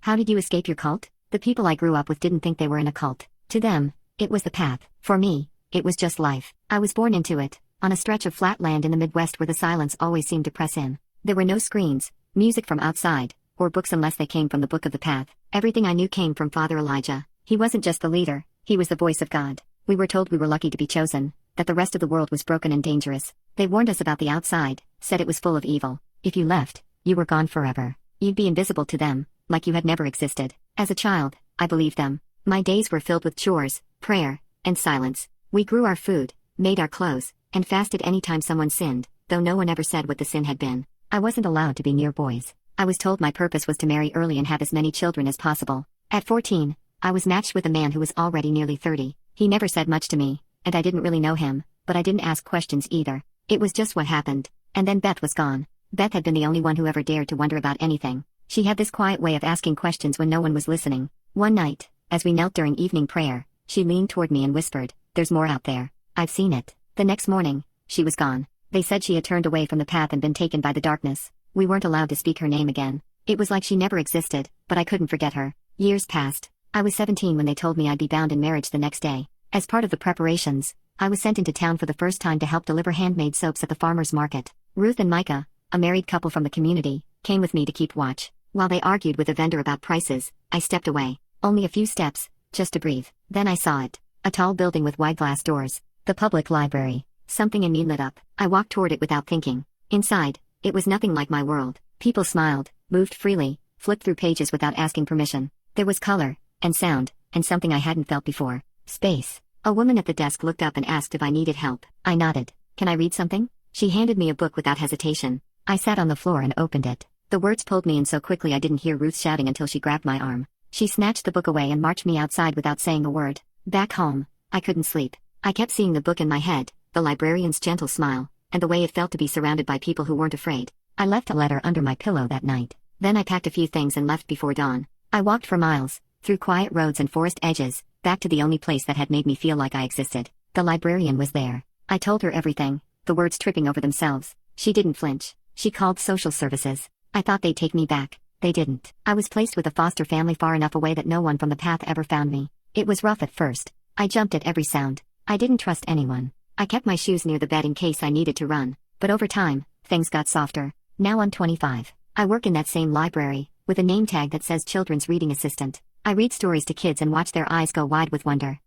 How did you escape your cult? The people I grew up with didn't think they were in a cult. To them, it was the path. For me, it was just life. I was born into it, on a stretch of flat land in the Midwest where the silence always seemed to press in. There were no screens, music from outside, or books unless they came from the Book of the Path. Everything I knew came from Father Elijah. He wasn't just the leader, he was the voice of God. We were told we were lucky to be chosen, that the rest of the world was broken and dangerous. They warned us about the outside, said it was full of evil. If you left, you were gone forever. You'd be invisible to them, like you had never existed. As a child, I believed them. My days were filled with chores, prayer, and silence. We grew our food, made our clothes, and fasted any time someone sinned, though no one ever said what the sin had been. I wasn't allowed to be near boys. I was told my purpose was to marry early and have as many children as possible. At 14, I was matched with a man who was already nearly 30. He never said much to me, and I didn't really know him, but I didn't ask questions either. It was just what happened. And then Beth was gone. Beth had been the only one who ever dared to wonder about anything. She had this quiet way of asking questions when no one was listening. One night, as we knelt during evening prayer, she leaned toward me and whispered, "There's more out there. I've seen it." The next morning, she was gone. They said she had turned away from the path and been taken by the darkness. We weren't allowed to speak her name again. It was like she never existed, but I couldn't forget her. Years passed. I was 17 when they told me I'd be bound in marriage the next day. As part of the preparations, I was sent into town for the first time to help deliver handmade soaps at the farmer's market. Ruth and Micah, a married couple from the community, came with me to keep watch. While they argued with a vendor about prices, I stepped away. Only a few steps, just to breathe. Then I saw it. A tall building with wide glass doors. The public library. Something in me lit up. I walked toward it without thinking. Inside, it was nothing like my world. People smiled, moved freely, flipped through pages without asking permission. There was color, and sound, and something I hadn't felt before. Space. A woman at the desk looked up and asked if I needed help. I nodded. "Can I read something?" She handed me a book without hesitation. I sat on the floor and opened it. The words pulled me in so quickly I didn't hear Ruth shouting until she grabbed my arm. She snatched the book away and marched me outside without saying a word. Back home, I couldn't sleep. I kept seeing the book in my head, the librarian's gentle smile, and the way it felt to be surrounded by people who weren't afraid. I left a letter under my pillow that night. Then I packed a few things and left before dawn. I walked for miles, through quiet roads and forest edges, back to the only place that had made me feel like I existed. The librarian was there. I told her everything, the words tripping over themselves. She didn't flinch. She called social services. I thought they'd take me back. They didn't. I was placed with a foster family far enough away that no one from the path ever found me. It was rough at first. I jumped at every sound. I didn't trust anyone. I kept my shoes near the bed in case I needed to run. But over time, things got softer. Now I'm 25. I work in that same library, with a name tag that says Children's Reading Assistant. I read stories to kids and watch their eyes go wide with wonder.